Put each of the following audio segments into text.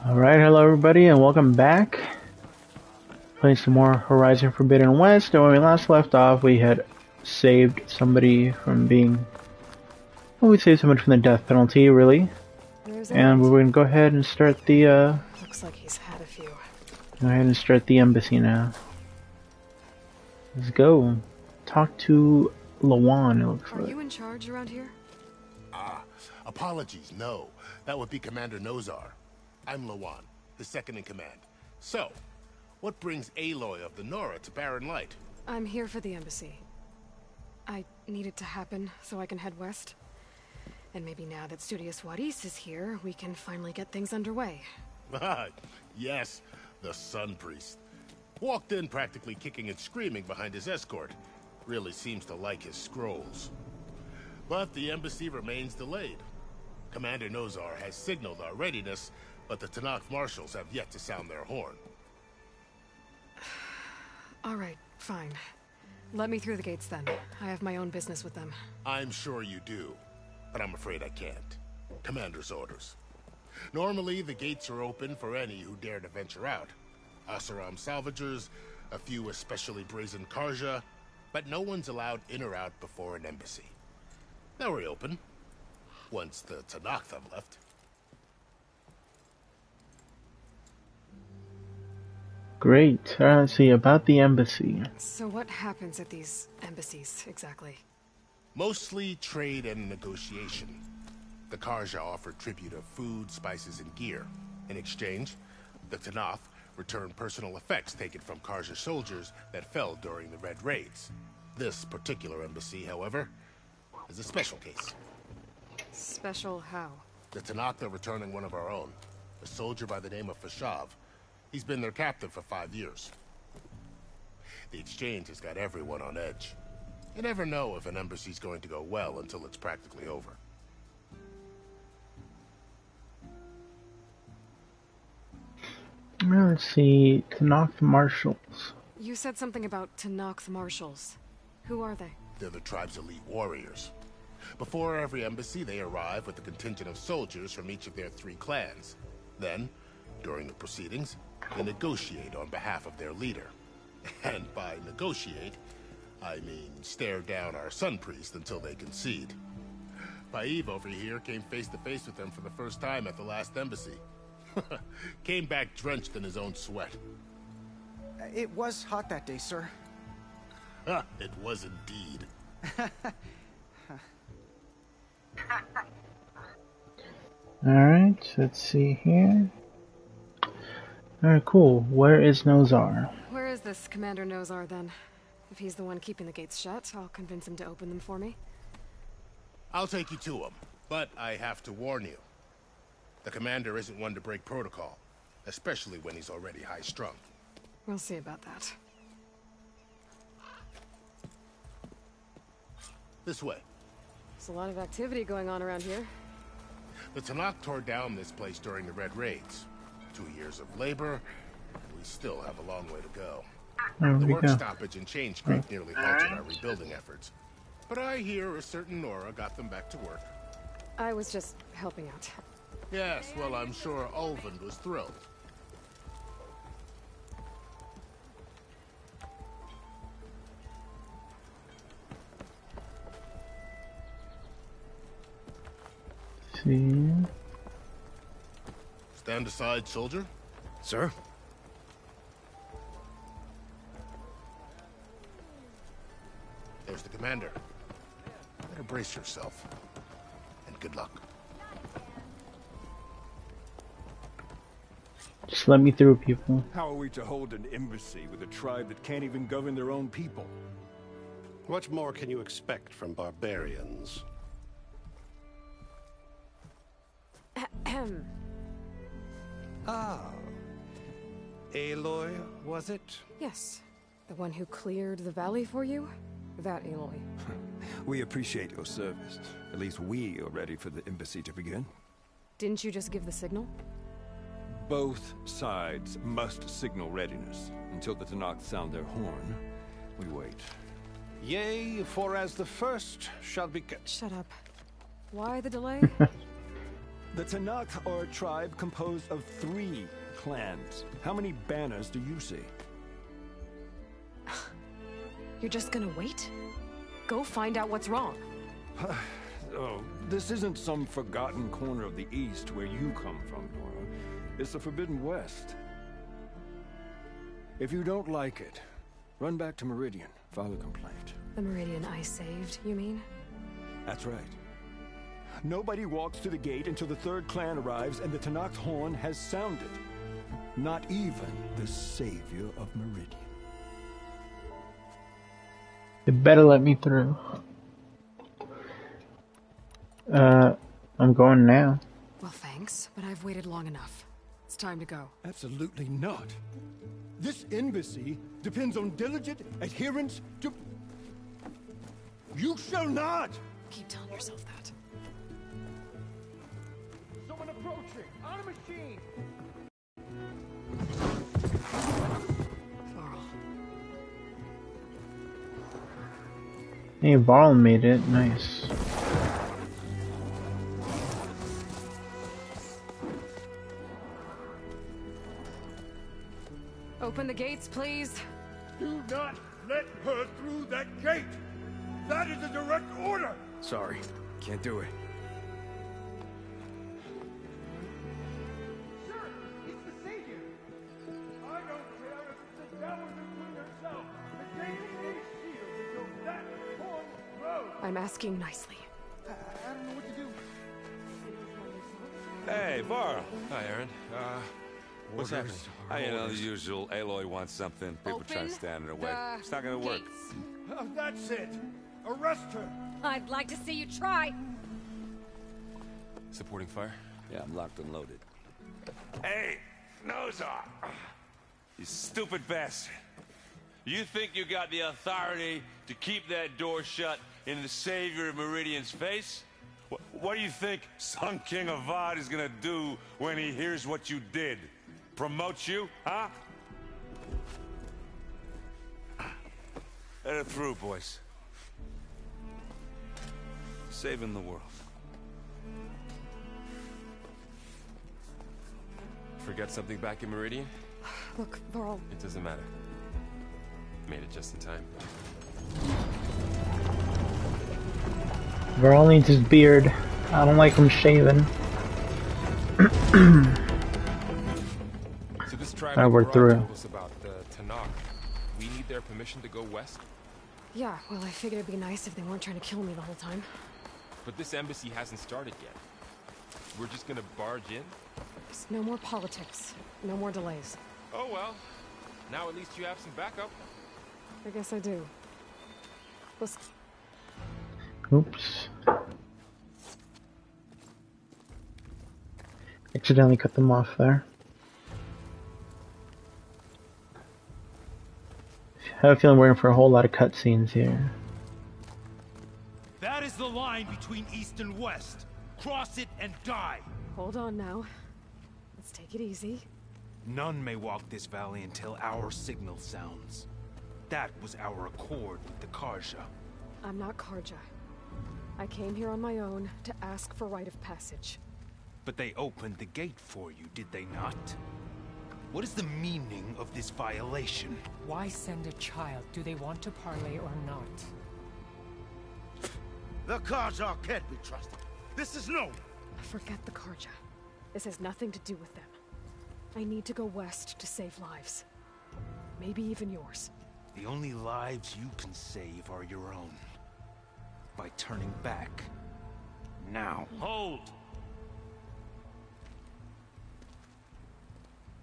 Alright, hello everybody and welcome back. Playing some more Horizon Forbidden West, and when we last left off we had saved somebody from being... Well, we saved somebody from the death penalty, really. And we're going to go ahead and start the, Looks like he's had a few. Go ahead and start the embassy now. Let's go. Talk to Lawan, it looks like. Are you in charge around here? Apologies, no. That would be Commander Nozar. I'm Lawan, his second in command. So, what brings Aloy of the Nora to Barren Light? I'm here for the embassy. I need it to happen so I can head west. And maybe now that Studious Wadis is here, we can finally get things underway. Yes, the Sun Priest. Walked in practically kicking and screaming behind his escort. Really seems to like his scrolls. But the embassy remains delayed. Commander Nozar has signaled our readiness, but the Tanakh marshals have yet to sound their horn. All right, fine. Let me through the gates then. I have my own business with them. I'm sure you do, but I'm afraid I can't. Commander's orders. Normally, the gates are open for any who dare to venture out. Asaram salvagers, a few especially brazen Karja, but no one's allowed in or out before an embassy. They'll reopen, once the Tanakh have left. Great. Let's see, about the embassy. So what happens at these embassies, exactly? Mostly trade and negotiation. The Karja offer tribute of food, spices, and gear. In exchange, the Tanakh return personal effects taken from Karja soldiers that fell during the Red Raids. This particular embassy, however, is a special case. Special how? The Tanakh are returning one of our own, a soldier by the name of Fashav. He's been their captain for 5 years. The exchange has got everyone on edge. You never know if an embassy's going to go well until it's practically over. Let's see, Tanakh marshals. You said something about Tanakh marshals. Who are they? They're the tribe's elite warriors. Before every embassy, they arrive with a contingent of soldiers from each of their 3 clans. Then, during the proceedings, they negotiate on behalf of their leader. And by negotiate, I mean stare down our Sun Priest until they concede. Paev over here came face to face with them for the first time at the last embassy. Came back drenched in his own sweat. It was hot that day, sir. It was indeed. Alright, let's see here. Alright, cool. Where is Nozar? Where is this Commander Nozar then? If he's the one keeping the gates shut, I'll convince him to open them for me. I'll take you to him, but I have to warn you. The commander isn't one to break protocol, especially when he's already high-strung. We'll see about that. This way. There's a lot of activity going on around here. The Tanakh tore down this place during the Red Raids. 2 years of labor, and we still have a long way to go. There The we work go. stoppage in Change Creek nearly halted our rebuilding efforts. But I hear a certain Nora got them back to work. I was just helping out. Yes, well, I'm sure Ulvund was thrilled. See. Stand aside, soldier. Sir? There's the commander. Better brace yourself. And good luck. Just let me through, people. How are we to hold an embassy with a tribe that can't even govern their own people? What more can you expect from barbarians? Ah. Aloy, was it? Yes. The one who cleared the valley for you? That Aloy. We appreciate your service. At least we are ready for the embassy to begin. Didn't you just give the signal? Both sides must signal readiness. Until the Tanakh sound their horn, we wait. Yea, for as the first shall be... Shut up. Why the delay? The Tanakh are a tribe composed of 3 clans. How many banners do you see? You're just gonna wait? Go find out what's wrong. Oh, this isn't some forgotten corner of the East where you come from, Nora. It's the Forbidden West. If you don't like it, run back to Meridian, file a complaint. The Meridian I saved, you mean? That's right. Nobody walks to the gate until the 3rd clan arrives and the Tanakh's horn has sounded. Not even the savior of Meridian. You better let me through. I'm going now. Well, thanks, but I've waited long enough. It's time to go. Absolutely not. This embassy depends on diligent adherence to... You shall not! Keep telling yourself that. Someone approaching! On a machine! Varl. Hey, Varl made it. Nice. Open the gates, please. Do not let her through that gate! That is a direct order! Sorry, can't do it. Sir, it's the savior! I don't care if it's the devil between herself! The gate is sealed until that horn blows! I'm asking nicely. I don't know what to do. Hey, Varl. Hi, Aaron. What's happening? You know, the usual. Aloy wants something. People try to stand in her way. It's not gonna work. That's it! Arrest her! I'd like to see you try. Supporting fire? Yeah, I'm locked and loaded. Hey, Nozar! You stupid bastard. You think you got the authority to keep that door shut in the savior of Meridian's face? What do you think Sun King Avad is gonna do when he hears what you did? Promote you, huh? Let it through, boys. Saving the world. Forget something back in Meridian? Look, Varl. It doesn't matter. Made it just in time. Varl needs his beard. I don't like him shaven. So this tribe I worked through. told us about the Tanakh. We need their permission to go west? Yeah, well, I figured it'd be nice if they weren't trying to kill me the whole time. But this embassy hasn't started yet. We're just gonna barge in? Just no more politics. No more delays. Oh well. Now at least you have some backup. I guess I do. Listen. Oops. Accidentally cut them off there. I have a feeling we're in for a whole lot of cutscenes here. That is the line between East and West. Cross it and die. Hold on now. Let's take it easy. None may walk this valley until our signal sounds. That was our accord with the Karja. I'm not Karja. I came here on my own to ask for rite of passage. But they opened the gate for you, did they not? What is the meaning of this violation? Why send a child? Do they want to parley or not? The Karja can't be trusted. This is no... Forget the Karja. This has nothing to do with them. I need to go west to save lives. Maybe even yours. The only lives you can save are your own. By turning back. Now. Hold!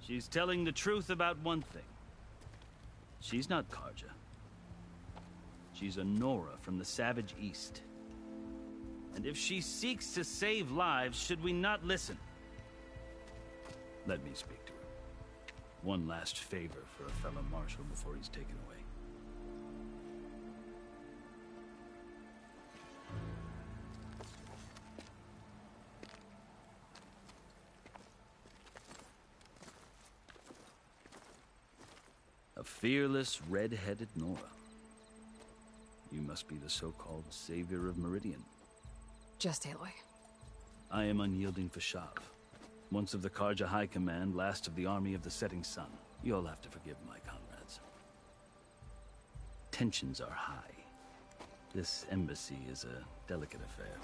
She's telling the truth about one thing. She's not Karja. She's a Nora from the Savage East. And if she seeks to save lives, should we not listen? Let me speak to her. One last favor for a fellow marshal before he's taken away. A fearless, red-headed Nora. You must be the so-called savior of Meridian. Just Aloy. I am unyielding for Shav. Once of the Karja High Command, last of the army of the setting sun. You'll have to forgive my comrades. Tensions are high. This embassy is a delicate affair.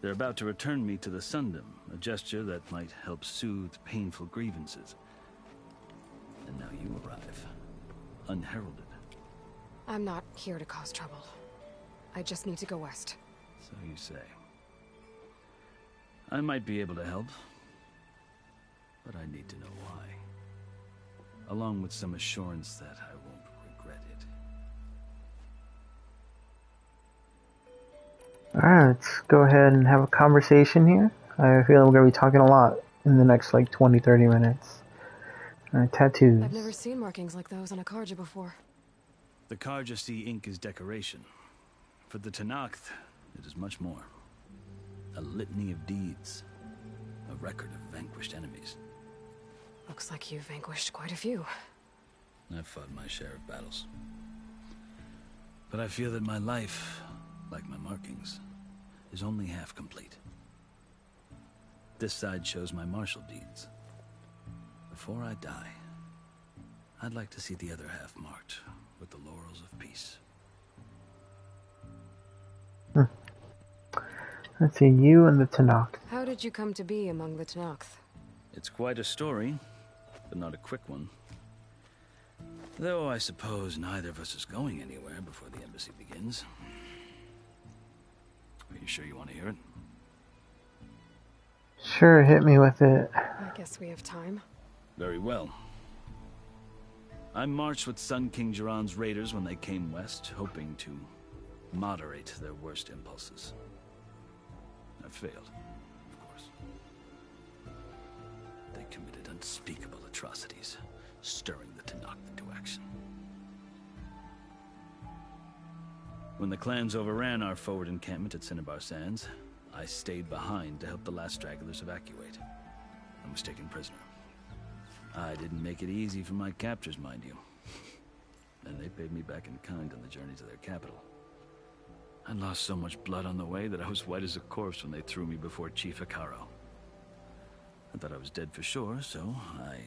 They're about to return me to the Sundom, a gesture that might help soothe painful grievances. And now you arrive, unheralded. I'm not here to cause trouble. I just need to go west. So you say. I might be able to help, but I need to know why. Along with some assurance that I won't regret it. Alright, let's go ahead and have a conversation here. I feel we're going to be talking a lot in the next like 20-30 minutes. Alright, tattoos. I've never seen markings like those on a Karja before. The Karja see ink as decoration. For the Tenakth, it is much more. A litany of deeds. A record of vanquished enemies. Looks like you've vanquished quite a few. I've fought my share of battles. But I feel that my life, like my markings, is only half complete. This side shows my martial deeds. Before I die, I'd like to see the other half marked with the laurels of peace. Let's see, you and the Tenakth. How did you come to be among the Tenakth? It's quite a story, but not a quick one. Though I suppose neither of us is going anywhere before the embassy begins. Are you sure you want to hear it? Sure, hit me with it. I guess we have time. Very well. I marched with Sun King Jiran's raiders when they came west, hoping to moderate their worst impulses. I failed, of course. They committed unspeakable atrocities, stirring the Tenakth into action. When the clans overran our forward encampment at Cinnabar Sands, I stayed behind to help the last stragglers evacuate. I was taken prisoner. I didn't make it easy for my captors, mind you. And they paid me back in kind on the journey to their capital. I lost so much blood on the way that I was white as a corpse when they threw me before Chief Hekaro. I thought I was dead for sure, so I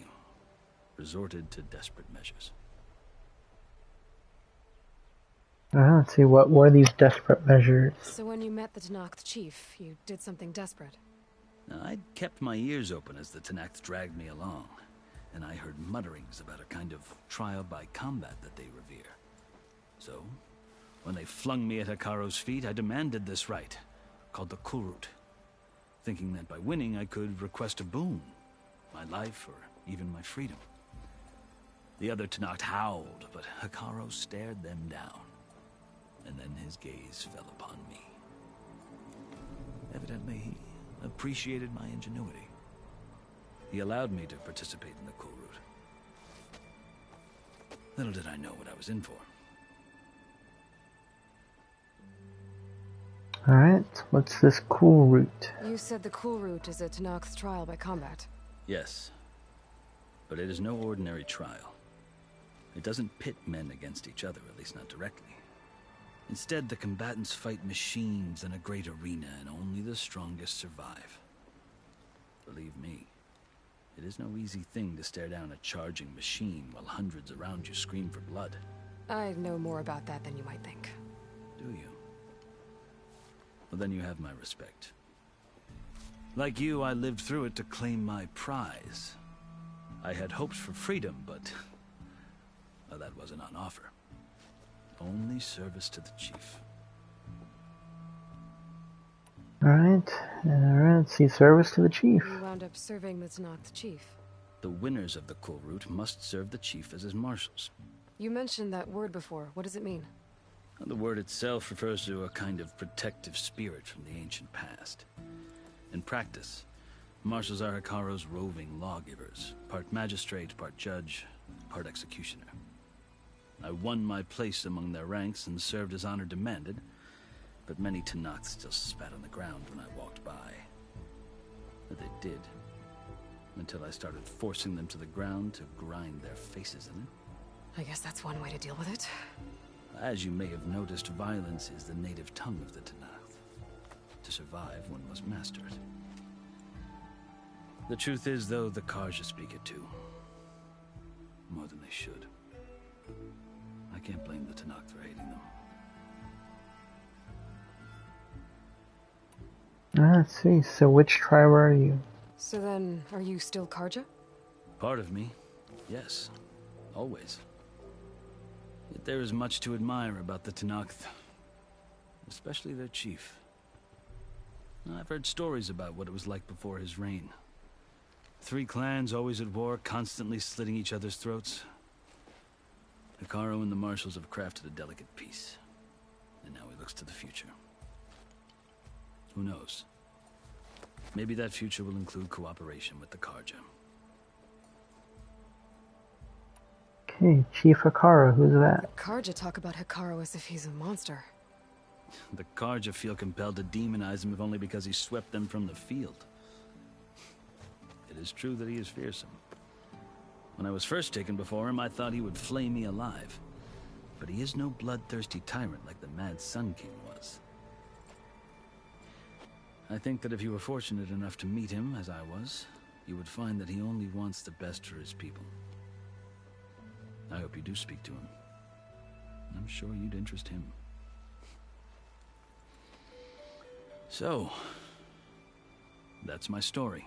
resorted to desperate measures. Let's see, what were these desperate measures? So when you met the Tenakth chief, you did something desperate? I'd kept my ears open as the Tenakth dragged me along, and I heard mutterings about a kind of trial by combat that they revere. So, when they flung me at Hekaro's feet, I demanded this right, called the Kulrut, thinking that by winning I could request a boon, my life or even my freedom. The other Tenakth howled, but Hekaro stared them down, and then his gaze fell upon me. Evidently, he appreciated my ingenuity. He allowed me to participate in the Kulrut. Little did I know what I was in for. Alright, what's this Kulrut? You said the Kulrut is a Tenakth's trial by combat. Yes, but it is no ordinary trial. It doesn't pit men against each other, at least not directly. Instead, the combatants fight machines in a great arena, and only the strongest survive. Believe me, it is no easy thing to stare down a charging machine while hundreds around you scream for blood. I know more about that than you might think. Do you? Well, then you have my respect. Like you, I lived through it to claim my prize. I had hopes for freedom, but well, that wasn't on offer. Only service to the chief. Alright, let's see, service to the chief. You wound up serving the Tenakth chief. The winners of the Kulrut must serve the chief as his marshals. You mentioned that word before. What does it mean? The word itself refers to a kind of protective spirit from the ancient past. In practice, marshals are Hekaro's roving lawgivers, part magistrate, part judge, part executioner. I won my place among their ranks and served as honor demanded, but many Tenakth still spat on the ground when I walked by. But they did, until I started forcing them to the ground to grind their faces in it. I guess that's one way to deal with it. As you may have noticed, violence is the native tongue of the Tenakth. To survive, one must master it. The truth is, though, the Karja speak it too. More than they should. I can't blame the Tanakh for hating them. Let's see, so which tribe are you? So then, are you still Karja? Part of me, yes. Always. Yet there is much to admire about the Tanakh, especially their chief. I've heard stories about what it was like before his reign. 3 clans always at war, constantly slitting each other's throats. Hekarro and the marshals have crafted a delicate peace. And now he looks to the future. Who knows? Maybe that future will include cooperation with the Karja. Okay, Chief Hekarro, who's that? Karja talk about Hekarro as if he's a monster. The Karja feel compelled to demonize him if only because he swept them from the field. It is true that he is fearsome. When I was first taken before him, I thought he would flay me alive. But he is no bloodthirsty tyrant like the Mad Sun King was. I think that if you were fortunate enough to meet him, as I was, you would find that he only wants the best for his people. I hope you do speak to him. I'm sure you'd interest him. So, that's my story.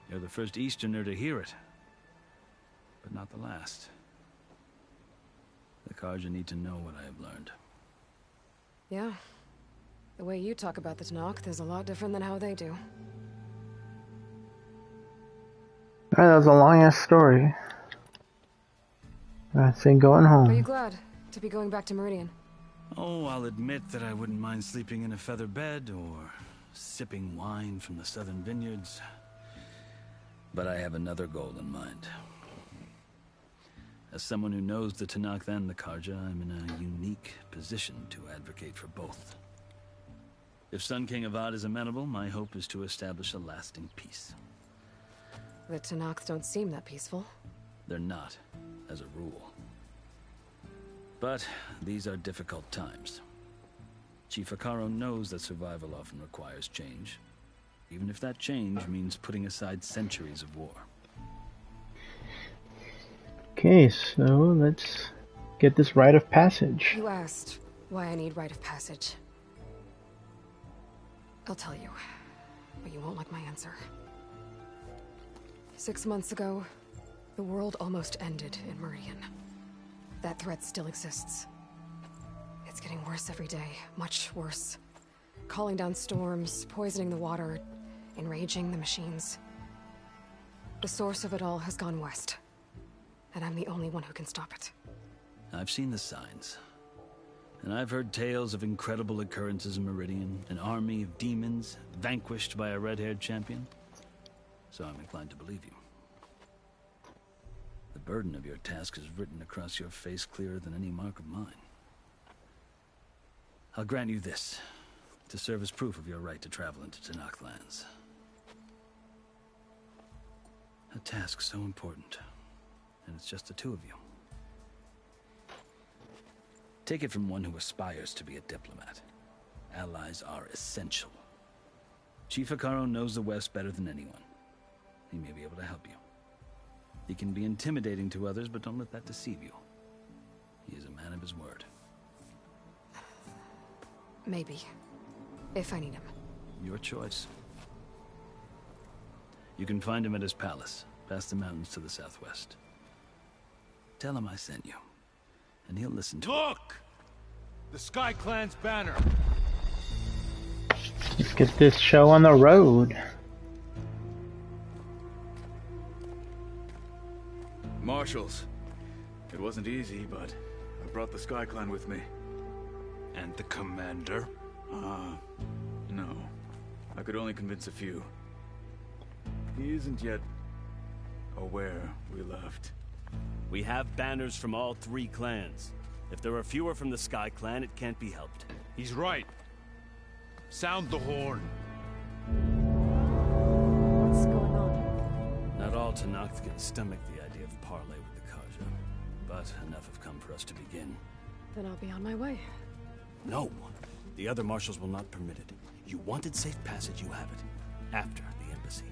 You're the first Easterner to hear it, but not the last. The Karja need to know what I have learned. Yeah. The way you talk about the Tanakh is a lot different than how they do. Alright, that was a long ass story. I think going home. Are you glad to be going back to Meridian? Oh, I'll admit that I wouldn't mind sleeping in a feather bed or sipping wine from the southern vineyards. But I have another goal in mind. As someone who knows the Tanakh and the Karja, I'm in a unique position to advocate for both. If Sun King Avad is amenable, my hope is to establish a lasting peace. The Tanakh don't seem that peaceful. They're not, as a rule. But these are difficult times. Chief Hekarro knows that survival often requires change, even if that change means putting aside centuries of war. Okay, so let's get this rite of passage. You asked why I need rite of passage. I'll tell you, but you won't like my answer. 6 months ago, the world almost ended in Meridian. That threat still exists. It's getting worse every day, much worse. Calling down storms, poisoning the water, enraging the machines. The source of it all has gone west, and I'm the only one who can stop it. I've seen the signs. And I've heard tales of incredible occurrences in Meridian, an army of demons vanquished by a red-haired champion. So I'm inclined to believe you. The burden of your task is written across your face clearer than any mark of mine. I'll grant you this, to serve as proof of your right to travel into Tanakh lands. A task so important, and it's just the 2 of you. Take it from one who aspires to be a diplomat. Allies are essential. Chief Hekarro knows the West better than anyone. He may be able to help you. He can be intimidating to others, but don't let that deceive you. He is a man of his word. Maybe. If I need him. Your choice. You can find him at his palace, past the mountains to the southwest. Tell him I sent you, and he'll listen to Look! The Sky Clan's banner! Let's get this show on the road. Marshals. It wasn't easy, but I brought the Sky Clan with me. And the commander? No. I could only convince a few. He isn't yet aware we left. We have banners from all 3 clans. If there are fewer from the Sky Clan, it can't be helped. He's right. Sound the horn. What's going on? Not all Tanakh can stomach the idea of parley with the Karja, but enough have come for us to begin. Then I'll be on my way. No. The other marshals will not permit it. You wanted safe passage, you have it. After the embassy.